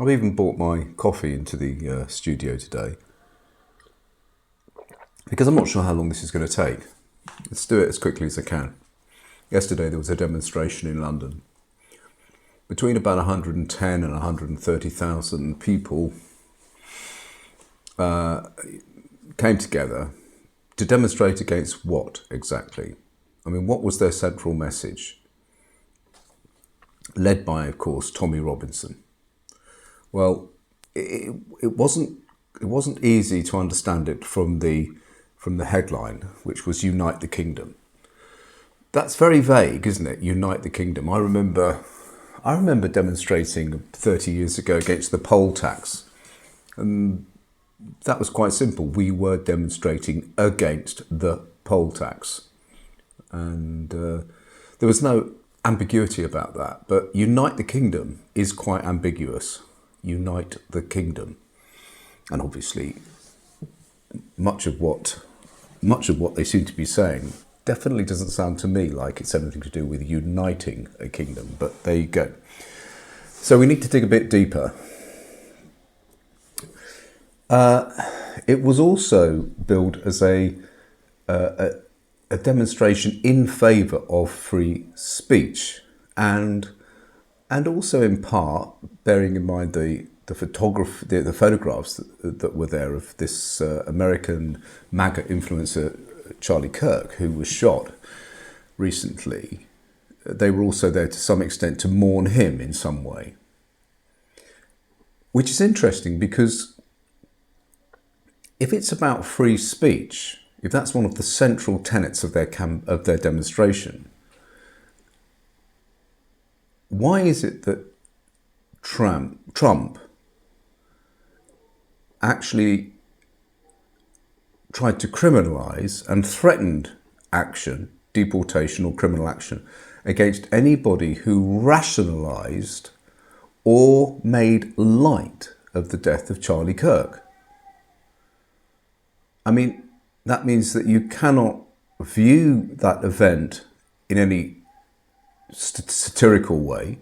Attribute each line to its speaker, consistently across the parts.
Speaker 1: I've even brought my coffee into the studio today because I'm not sure how long this is going to take. Let's do it as quickly as I can. Yesterday there was a demonstration in London. Between about 110 and 130,000 people came together to demonstrate against what exactly? I mean, what was their central message? Led by, of course, Tommy Robinson. Well, it wasn't easy to understand it from the headline, which was "Unite the Kingdom." That's very vague, isn't it? Unite the Kingdom. I remember demonstrating 30 years ago against the poll tax, and that was quite simple. We were demonstrating against the poll tax, and there was no ambiguity about that. But "Unite the Kingdom" is quite ambiguous. Unite the Kingdom, and obviously much of what they seem to be saying definitely doesn't sound to me like it's anything to do with uniting a kingdom, but there you go. So we need to dig a bit deeper. It was also billed as a demonstration in favour of free speech, and also in part bearing in mind the photographs that were there of this American MAGA influencer Charlie Kirk, who was shot recently. They were also there to some extent to mourn him in some way, which is interesting because if it's about free speech, if that's one of the central tenets of their demonstration, why is it that Trump actually tried to criminalise and threatened action, deportation or criminal action, against anybody who rationalised or made light of the death of Charlie Kirk? I mean, that means that you cannot view that event in any satirical way,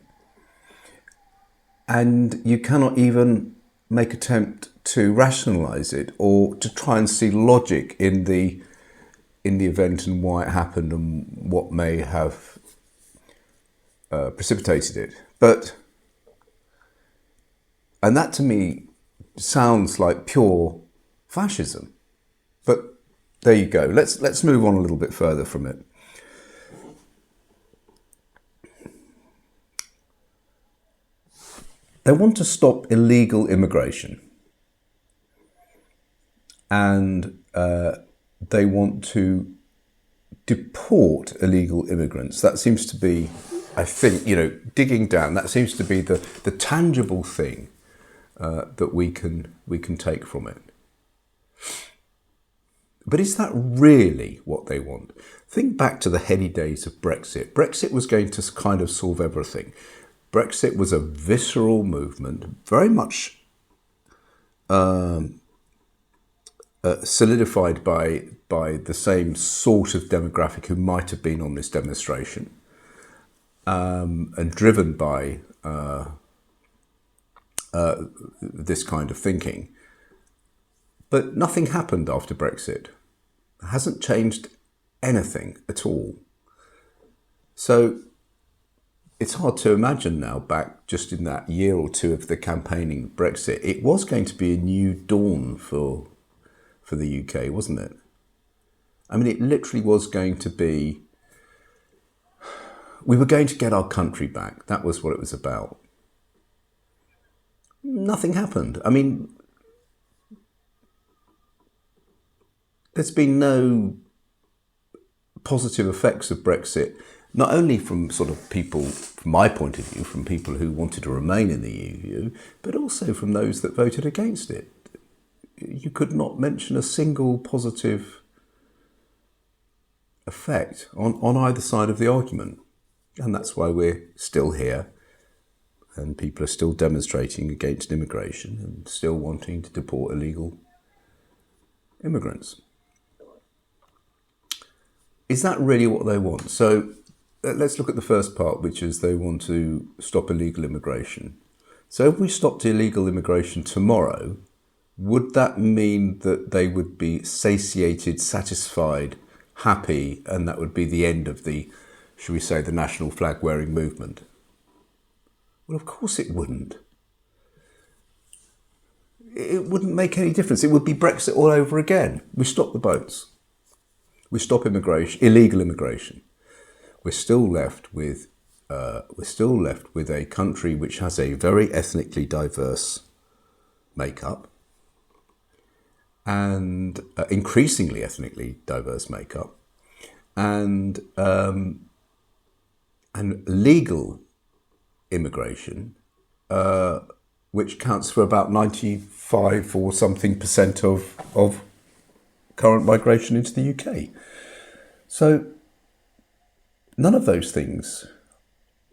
Speaker 1: and you cannot even make attempt to rationalise it or to try and see logic in the event and why it happened and what may have precipitated it. And that to me sounds like pure fascism. But there you go. Let's move on a little bit further from it. They want to stop illegal immigration, and they want to deport illegal immigrants. That seems to be, I think, digging down, that seems to be the tangible thing that we can take from it. But is that really what they want? Think back to the heady days of Brexit. Brexit was going to kind of solve everything. Brexit was a visceral movement, very much solidified by the same sort of demographic who might have been on this demonstration, and driven by this kind of thinking. But nothing happened after Brexit. It hasn't changed anything at all. So it's hard to imagine now, back just in that year or two of the campaigning Brexit, it was going to be a new dawn for the UK, wasn't it? I mean, it literally was going to be, we were going to get our country back. That was what it was about. Nothing happened. I mean, there's been no positive effects of Brexit, not only from sort of people, from my point of view, from people who wanted to remain in the EU, but also from those that voted against it. You could not mention a single positive effect on either side of the argument. And that's why we're still here, and people are still demonstrating against immigration and still wanting to deport illegal immigrants. Is that really what they want? So let's look at the first part, which is they want to stop illegal immigration. So if we stopped illegal immigration tomorrow, would that mean that they would be satiated, satisfied, happy, and that would be the end of the, should we say, the national flag wearing movement? Well, of course it wouldn't. It wouldn't make any difference. It would be Brexit all over again. We stop the boats. We stop immigration, illegal immigration. We're still left with a country which has a very ethnically diverse makeup and increasingly ethnically diverse makeup, and legal immigration, which counts for about 95 or something percent of current migration into the UK. So none of those things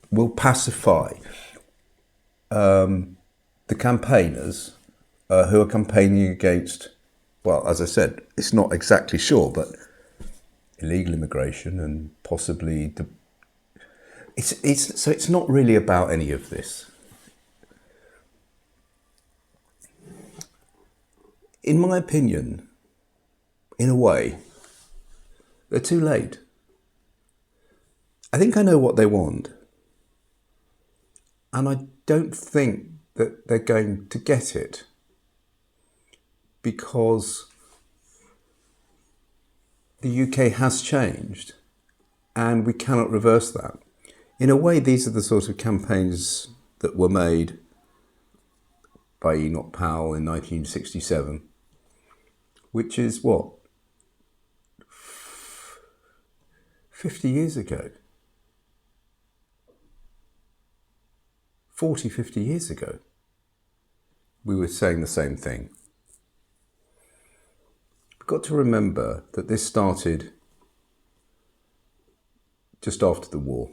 Speaker 1: will pacify the campaigners who are campaigning against, well, as I said, it's not exactly sure, but illegal immigration and possibly it's not really about any of this. In my opinion, in a way, they're too late. I think I know what they want, and I don't think that they're going to get it, because the UK has changed and we cannot reverse that. In a way, these are the sort of campaigns that were made by Enoch Powell in 1967, which is what? 50 years ago. 40, 50 years ago. We were saying the same thing. We've got to remember that this started just after the war.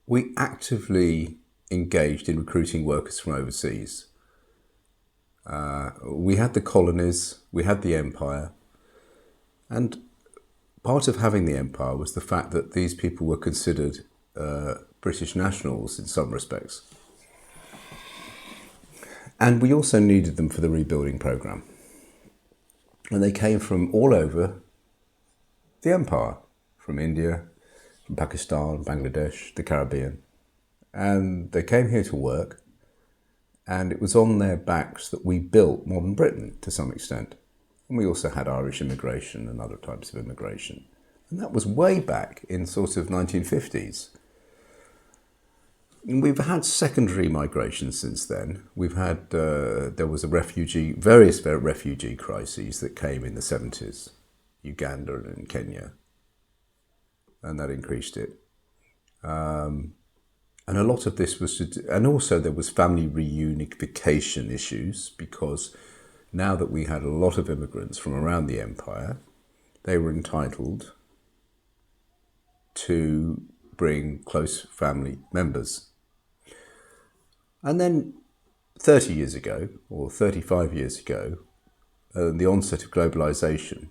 Speaker 1: We actively engaged in recruiting workers from overseas. We had the colonies, we had the empire, and part of having the empire was the fact that these people were considered British nationals in some respects. And we also needed them for the rebuilding programme. And they came from all over the empire, from India, from Pakistan, Bangladesh, the Caribbean. And they came here to work, and it was on their backs that we built modern Britain to some extent. And we also had Irish immigration and other types of immigration. And that was way back in sort of 1950s. And we've had secondary migration since then. We've had, there was various refugee crises that came in the 70s, Uganda and Kenya, and that increased it. And a lot of this was, and also there was family reunification issues, because now that we had a lot of immigrants from around the empire, they were entitled to bring close family members. And then 30 years ago, or 35 years ago, the onset of globalisation,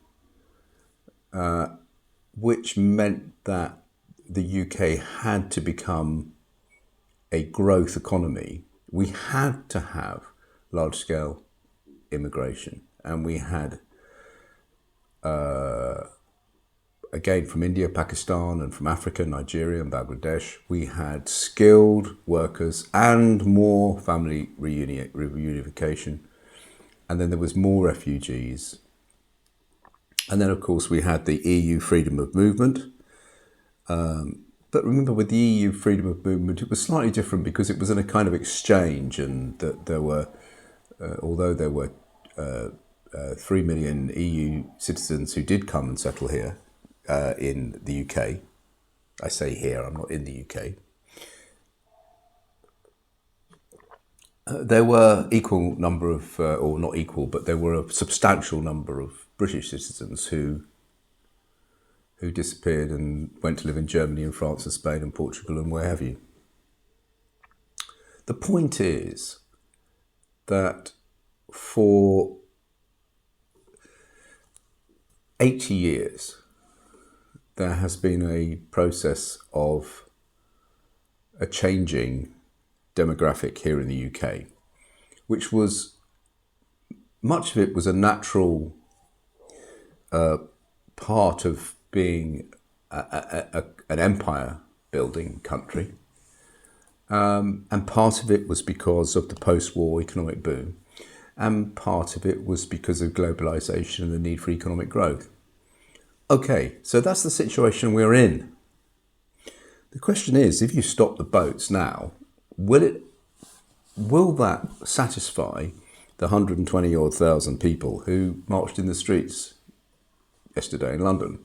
Speaker 1: which meant that the UK had to become a growth economy. We had to have large-scale immigration, and we had, again, from India, Pakistan, and from Africa, Nigeria, and Bangladesh, we had skilled workers and more family reunification, and then there was more refugees. And then, of course, we had the EU freedom of movement. But remember, with the EU freedom of movement, it was slightly different because it was in a kind of exchange, and that there were, although there were 3 million EU citizens who did come and settle here in the UK. I say here, I'm not in the UK. There were equal number of, or not equal, but there were a substantial number of British citizens who disappeared and went to live in Germany and France and Spain and Portugal and where have you. The point is that for 80 years, there has been a process of a changing demographic here in the UK, which was, much of it was a natural part of being an empire building country. And part of it was because of the post-war economic boom. And part of it was because of globalization and the need for economic growth. Okay, so that's the situation we're in. The question is, if you stop the boats now, will that satisfy the 120 odd thousand people who marched in the streets yesterday in London?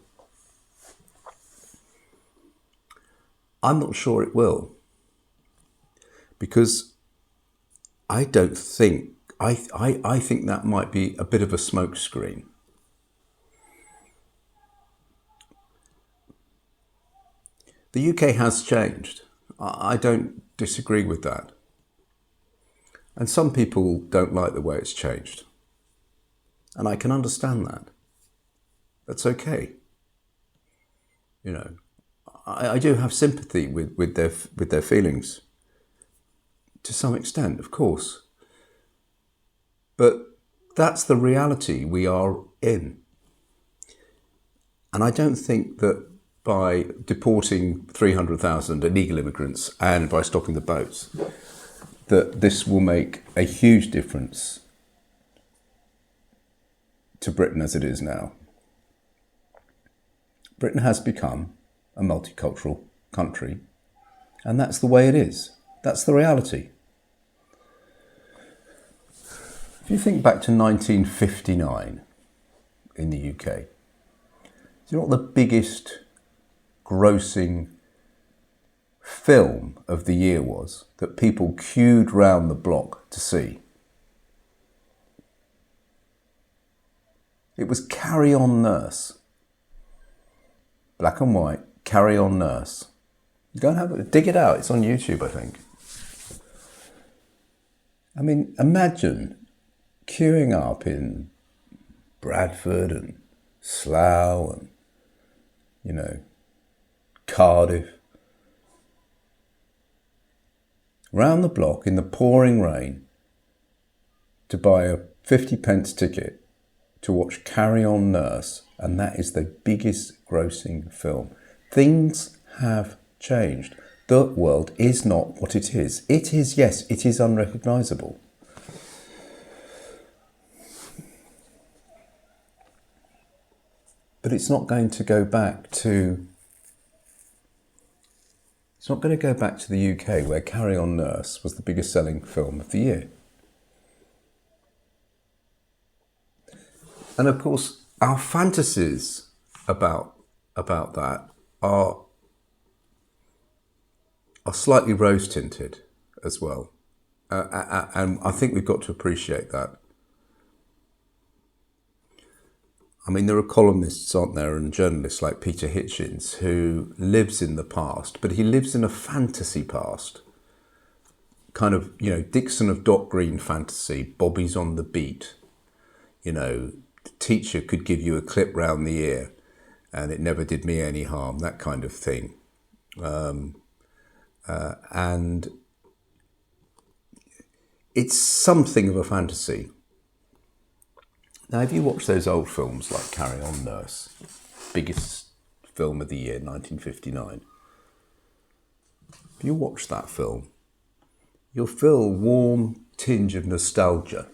Speaker 1: I'm not sure it will, because I don't think, I think that might be a bit of a smokescreen. The UK has changed. I don't disagree with that. And some people don't like the way it's changed. And I can understand that. That's okay. You know, I do have sympathy with their feelings. To some extent, of course. But that's the reality we are in. And I don't think that by deporting 300,000 illegal immigrants and by stopping the boats, that this will make a huge difference to Britain as it is now. Britain has become a multicultural country, and that's the way it is. That's the reality. If you think back to 1959 in the UK, do you know what the biggest grossing film of the year was that people queued round the block to see? It was Carry On Nurse. Black and white, Carry On Nurse. Go and have it, dig it out. It's on YouTube, I think. I mean, imagine queuing up in Bradford and Slough and, you know, Cardiff, round the block in the pouring rain to buy a 50p ticket to watch Carry On Nurse, and that is the biggest grossing film. Things have changed. The world is not what it is. It is, yes, it is unrecognisable. But it's not going to go back to... It's not going to go back to the UK, where Carry On Nurse was the biggest selling film of the year. And of course, our fantasies about that are slightly rose-tinted as well. And I think we've got to appreciate that. I mean, there are columnists, aren't there, and journalists like Peter Hitchens, who lives in the past, but he lives in a fantasy past. Kind of, you know, Dixon of Dock Green fantasy, Bobby's on the beat. You know, the teacher could give you a clip round the ear and it never did me any harm, that kind of thing. And it's something of a fantasy. Now, if you watch those old films like Carry On Nurse, biggest film of the year, 1959, if you watch that film, you'll feel a warm tinge of nostalgia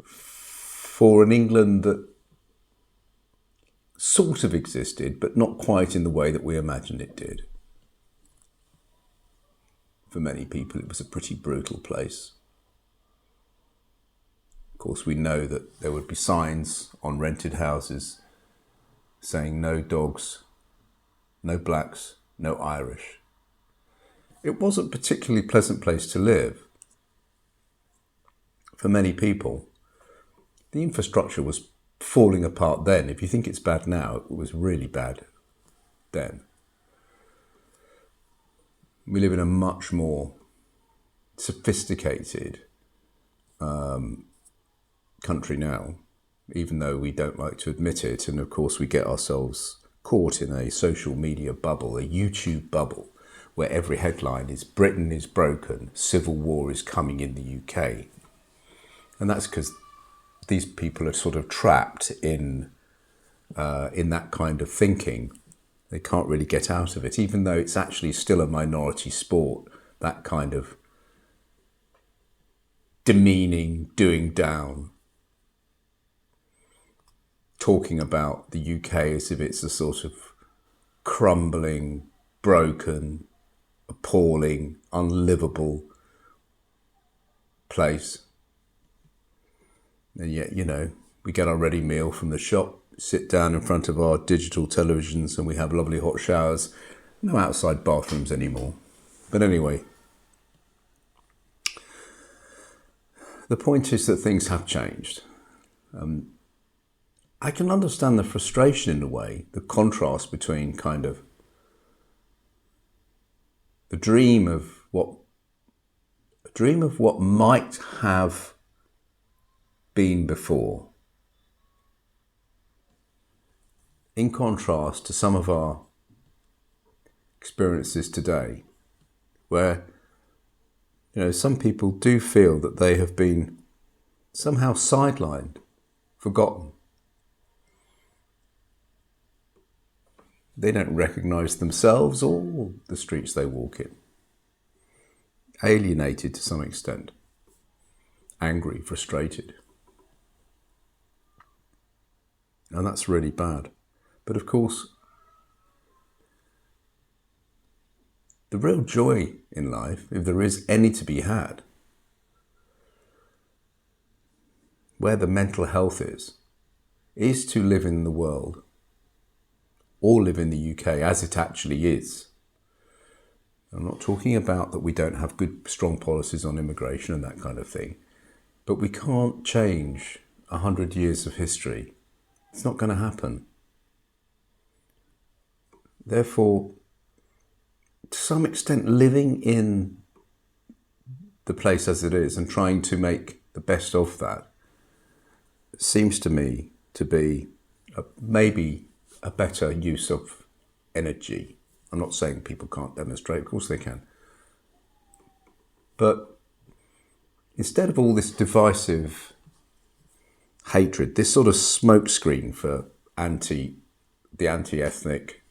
Speaker 1: for an England that sort of existed, but not quite in the way that we imagined it did. For many people, it was a pretty brutal place. Of course, we know that there would be signs on rented houses saying no dogs, no blacks, no Irish. It wasn't a particularly pleasant place to live for many people. The infrastructure was falling apart then. If you think it's bad now, it was really bad then. We live in a much more sophisticated country now, even though we don't like to admit it. And of course, we get ourselves caught in a social media bubble, a YouTube bubble, where every headline is Britain is broken, civil war is coming in the UK. And that's because these people are sort of trapped in that kind of thinking. They can't really get out of it, even though it's actually still a minority sport, that kind of demeaning, doing down, talking about the UK as if it's a sort of crumbling, broken, appalling, unlivable place. And yet, we get our ready meal from the shop, sit down in front of our digital televisions, and we have lovely hot showers. No outside bathrooms anymore. But anyway, the point is that things have changed. I can understand the frustration in a way, the contrast between kind of the dream of what might have been before, in contrast to some of our experiences today, where some people do feel that they have been somehow sidelined, forgotten. They don't recognise themselves or the streets they walk in. Alienated to some extent. Angry, frustrated. And that's really bad. But of course, the real joy in life, if there is any to be had, where the mental health is to live in the world, or live in the UK as it actually is. I'm not talking about that we don't have good, strong policies on immigration and that kind of thing, but we can't change 100 years of history. It's not going to happen. Therefore, to some extent, living in the place as it is and trying to make the best of that seems to me to be maybe a better use of energy. I'm not saying people can't demonstrate, of course they can. But instead of all this divisive hatred, this sort of smokescreen for the anti-ethnic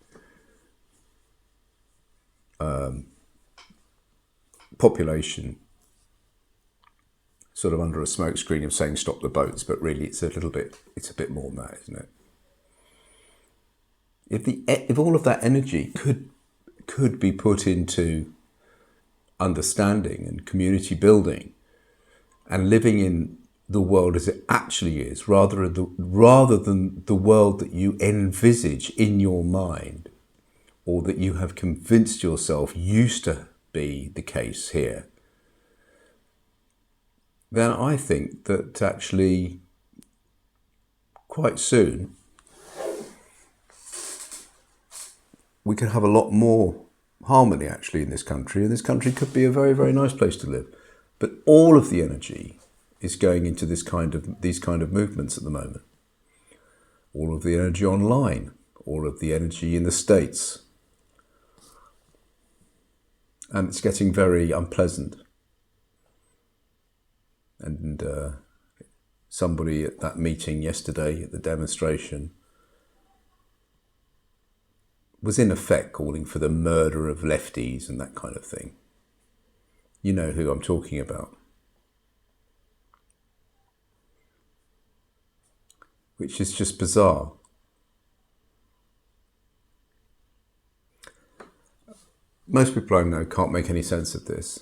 Speaker 1: population, sort of under a smokescreen of saying stop the boats, but really it's a bit more than that, isn't it? If all of that energy could be put into understanding and community building and living in the world as it actually is, rather than the world that you envisage in your mind, or that you have convinced yourself used to be the case here, then I think that actually quite soon we could have a lot more harmony actually in this country, and this country could be a very, very nice place to live. But all of the energy is going into these kind of movements at the moment. All of the energy online, all of the energy in the States. And it's getting very unpleasant. And somebody at that meeting yesterday, at the demonstration, was in effect calling for the murder of lefties and that kind of thing. You know who I'm talking about. Which is just bizarre. Most people I know can't make any sense of this.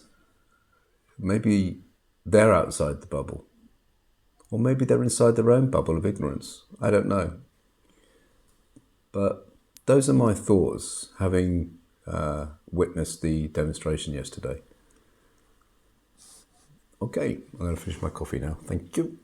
Speaker 1: Maybe they're outside the bubble. Or maybe they're inside their own bubble of ignorance. I don't know. But those are my thoughts, having witnessed the demonstration yesterday. Okay, I'm going to finish my coffee now. Thank you.